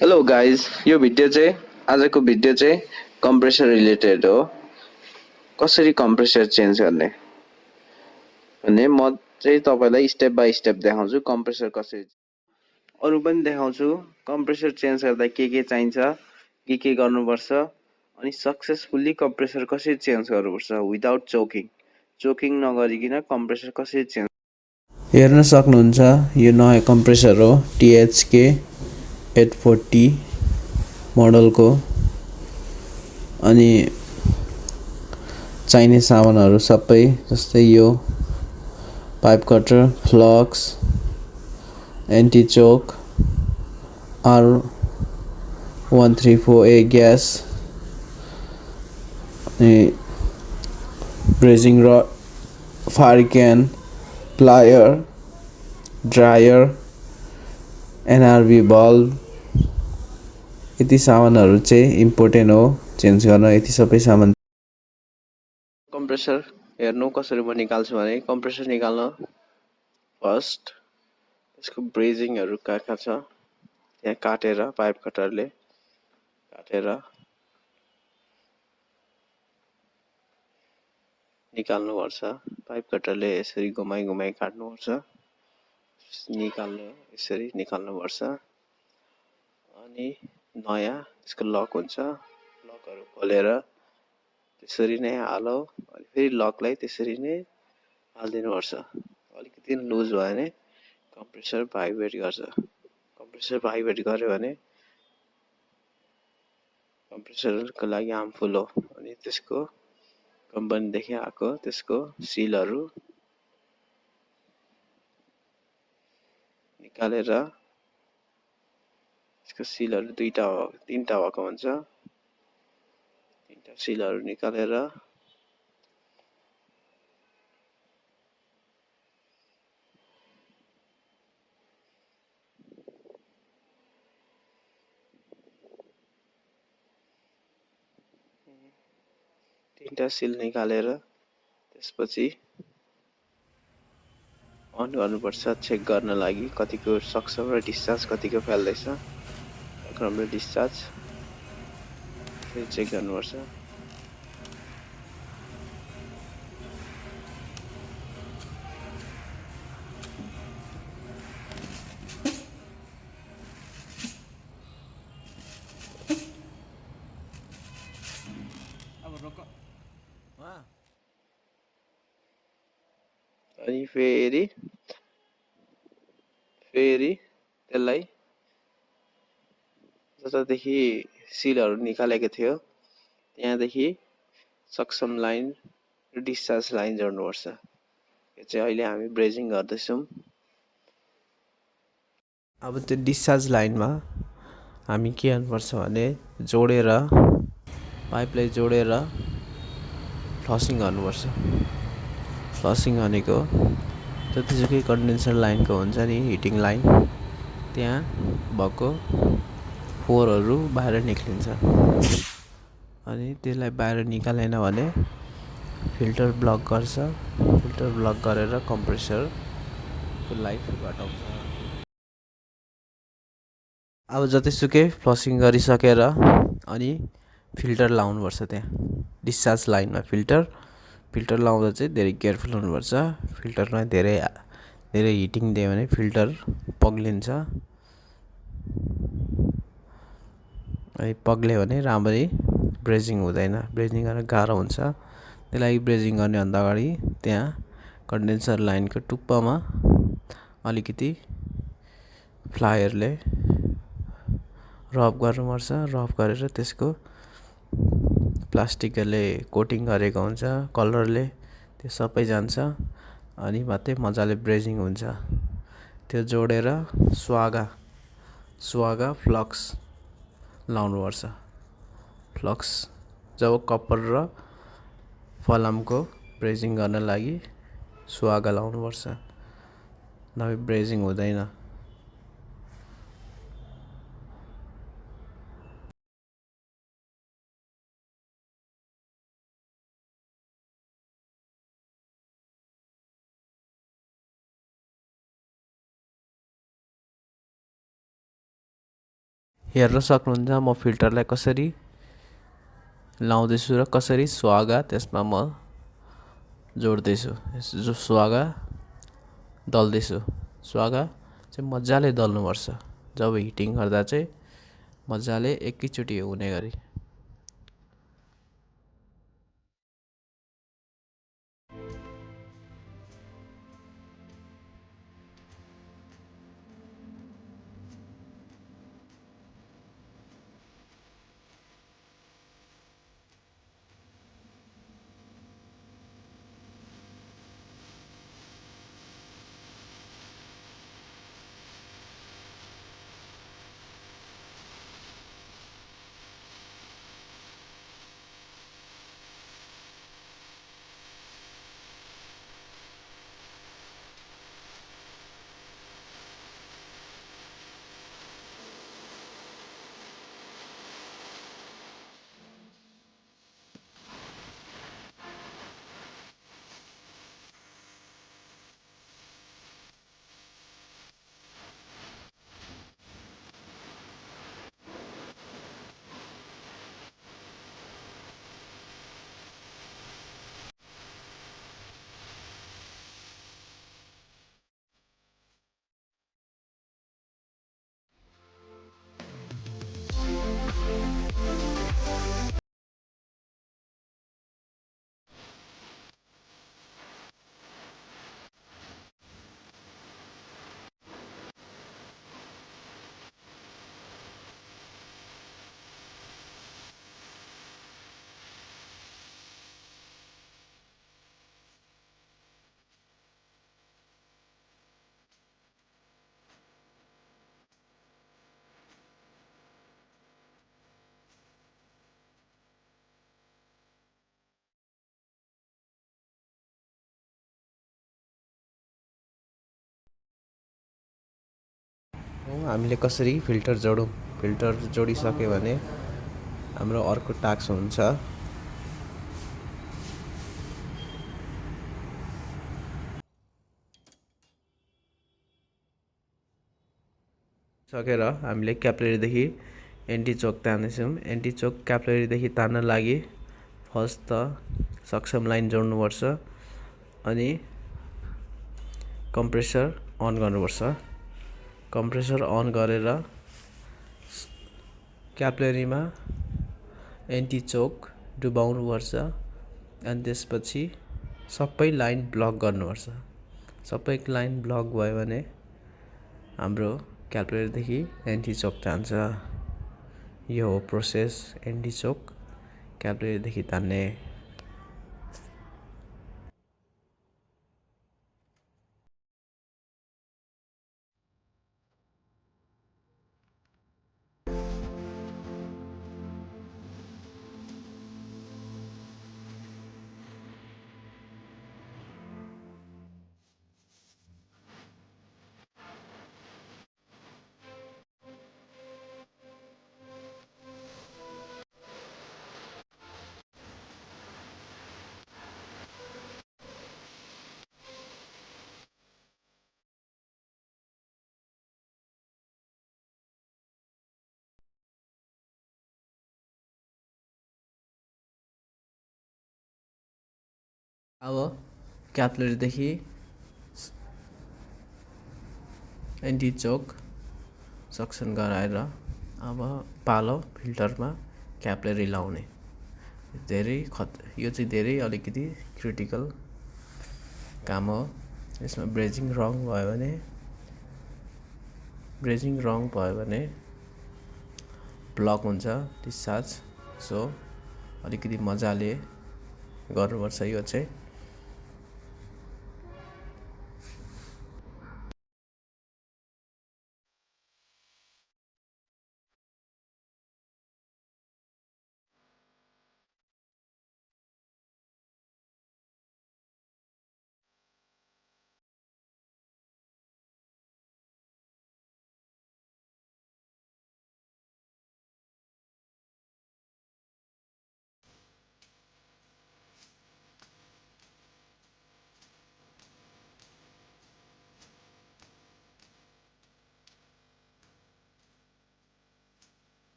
Hello guys, यो video चाहिँ आजको भिडियो चाहिँ कम्प्रेसर रिलेटेड हो। कसरी कम्प्रेसर चेन्ज गर्ने भन्ने म चाहिँ तपाईलाई स्टेप बाइ स्टेप देखाउँछु। कम्प्रेसर कसरी अरू पनि देखाउँछु। कम्प्रेसर चेन्ज गर्दा के चाहिन्छ, के गर्नुपर्छ, अनि सक्सेसफुल्ली कम्प्रेसर कसरी चेन्ज गर्नुपर्छ विदाउट चोकिङ नगरिकन कम्प्रेसर कसरी चेन्ज हेर्न सक्नुहुन्छ। यो नयाँ कम्प्रेसर हो, THK 840 मोडलको। अनि चाहिने सामानहरू सबै जस्तै यो pipe cutter, flux, anti choke, R134A gas, अनि brazing rod, fire can, plier, dryer, NRV bulb, यति सामानहरू चाहिँ इम्पोर्टेन्ट हो चेन्ज गर्न। यति सबै सामान कम्प्रेसर हेर्नु कसरी म निकाल्छु भने कम्प्रेसर निकाल्न फर्स्ट यसको ब्रेजिङहरू कहाँ छ त्यहाँ काटेर पाइप कटरले काटेर निकाल्नुपर्छ। पाइप कटरले यसरी घुमाइ काट्नुपर्छ, यसरी निकाल्नुपर्छ। अनि नयाँ यसको लक हुन्छ, लकहरू खोलेर त्यसरी नै हालौ। अनि फेरि लकलाई त्यसरी नै हालिदिनुपर्छ। अलिकति लुज भयो भने कम्प्रेसर भाइब्रेट गर्छ। कम्प्रेसर भाइब्रेट गर्यो भने कम्प्रेसरको लागि हार्मफुल हो। अनि त्यसको कम्पनीदेखि आएको त्यसको सिलहरू निकालेर यसको सिलहरू तीनटा भएको हुन्छ। तीनटा सिलहरू निकालेर त्यसपछि अन गर्नुपर्छ चेक गर्न लागि कतिको सक्सन र डिस्चार्ज कतिको फ्याल्दैछ। सक्सन र डिस्चार्ज फेरि चेक गर्नुपर्छ। अनि फेरि त्यसलाई जतादेखि सिलहरू निकालेको थियो त्यहाँदेखि सक्सन लाइन र डिस्चार्ज लाइन जोड्नुपर्छ। यो चाहिँ अहिले हामी ब्रेजिङ गर्दैछौँ। अब त्यो डिस्चार्ज लाइनमा हामी के गर्नुपर्छ भने जोडेर पाइपलाई जोडेर फ्लसिङ गर्नुपर्छ। फ्लसिङ भनेको जतिसुकै कन्डेन्सर लाइनको हुन्छ नि हिटिङ लाइन, त्यहाँ भएको फोहोरहरू बाहिर निक्लिन्छ। अनि त्यसलाई बाहिर निकालेन भने फिल्टर ब्लक गर्छ। फिल्टर ब्लक गरेर कम्प्रेसरको लाइफ घटाउँछ। अब जतिसुकै फ्लसिङ गरिसकेर अनि फिल्टर लाउनुपर्छ। त्यहाँ डिस्चार्ज लाइनमा फिल्टर लाउँदा चाहिँ धेरै केयरफुल हुनुपर्छ। फिल्टरमा धेरै हिटिङ दियो भने फिल्टर पग्लिन्छ। अनि पग्ल्यो भने राम्ररी ब्रेजिङ हुँदैन, ब्रेजिङ गर्न गाह्रो हुन्छ। त्यही लागि ब्रेजिङ गर्नेभन्दा अगाडि त्यहाँ कन्डेन्सर लाइनको टुप्पामा अलिकति फ्लायरले रब गर्नुपर्छ। रब गरेर त्यसको प्लास्टिकले कोटिङ गरेको हुन्छ, कलरले त्यो सबै जान्छ। अनि मात्रै मजाले ब्रेजिङ हुन्छ। त्यो जोडेर स्वागा फ्लक्स लाउनुपर्छ। फ्लक्स जब कपर र फलामको ब्रेजिङ गर्न लागि स्वागा लाउनुपर्छ, नभए ब्रेजिङ हुँदैन। हेर्न सक्नुहुन्छ म फिल्टरलाई कसरी लाउँदैछु र कसरी सुहागा त्यसमा म जोड्दैछु। जो सुहागा दल्दैछु। सुहागा चाहिँ मजाले दल्नुपर्छ। जब हिटिङ गर्दा चाहिँ मजाले एकैचोटि हुने गरी। हामीले कसरी फिल्टर जोडौँ। फिल्टर जोडिसक्यो भने हाम्रो अर्को टास्क हुन्छ सकेर हामीले क्याप्लेरीदेखि एन्टी चोक तान्दैछौँ। एन्टी चोक क्याप्लेरीदेखि तान्न लागि फर्स्ट त सक्षम लाइन जोड्नुपर्छ अनि कम्प्रेसर अन गर्नुपर्छ। कम्प्रेसर अन गरेर क्याप्लेरीमा एन्टी चोक डुबाउनुपर्छ अनि त्यसपछि सबै लाइन ब्लक गर्नुपर्छ। सबै लाइन ब्लक भयो भने हाम्रो क्याप्लेरीदेखि एन्टी चोक तान्छ। यो हो प्रोसेस एन्टी चोक क्याप्लेरीदेखि तान्ने। अब क्याप्लेरीदेखि एन्टी चोक सक्सन गराएर अब पालो फिल्टरमा क्याप्लेरी लाउने। यो चाहिँ धेरै अलिकति क्रिटिकल काम हो। यसमा ब्रेजिङ रङ भयो भने ब्लक हुन्छ डिस्चार्ज। सो अलिकति मजाले गर्नुपर्छ यो चाहिँ।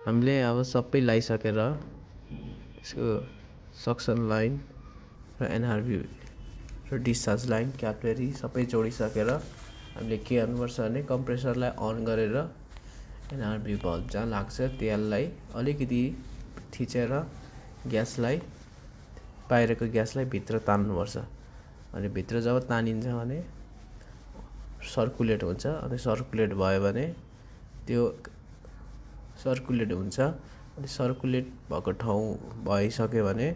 हामीले अब सबै लगाइसकेर यसको सक्सन लाइन र एनआरबी र डिस्चार्ज लाइन क्यापिलरी सबै जोडिसकेर हामीले के गर्नुपर्छ भने कम्प्रेसरलाई अन गरेर एनआरबी बल्ब जहाँ लाग्छ त्यसलाई अलिकति थिचेर ग्यासलाई बाहिरको ग्यासलाई भित्र तान्नुपर्छ। अनि भित्र जब तानिन्छ भने सर्कुलेट हुन्छ। अनि सर्कुलेट भयो भने त्यो सर्कुलेट हुन्छ। अनि सर्कुलेट भएको ठाउँ भइसक्यो भने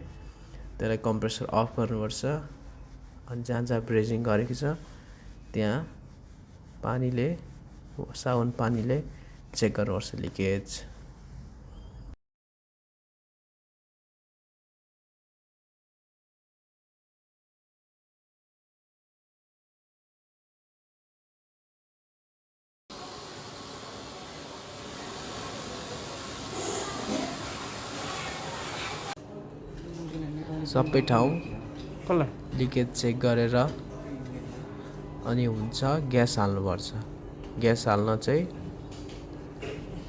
त्यसलाई कम्प्रेसर अफ गर्नुपर्छ। अनि जहाँ जहाँ ब्रेजिङ गरेको छ त्यहाँ पानीले साबुन पानीले चेक गर्नुपर्छ लिकेज। सबै ठाउँ लिकेज चेक गरेर अनि हुन्छ ग्यास हाल्नुपर्छ। ग्यास हाल्न चाहिँ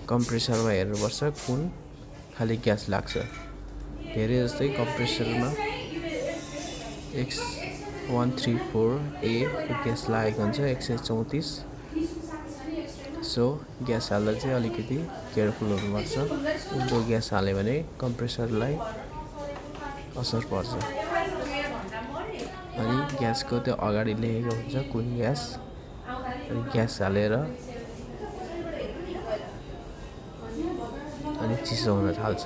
कम्प्रेसरमा हेर्नुपर्छ कुन खाली ग्यास लाग्छ। धेरै जस्तै कम्प्रेसरमा X134A को ग्यास लागेको हुन्छ 134। सो ग्यास हाल्दा चाहिँ अलिकति केयरफुल हुनुपर्छ। उँधो ग्यास हाल्यो भने कम्प्रेसरलाई असर पर्छ। अनि ग्यासको त्यो अगाडि लेखेको हुन्छ कुन ग्यास। अनि ग्यास हालेर अनि चिसो हुन थाल्छ।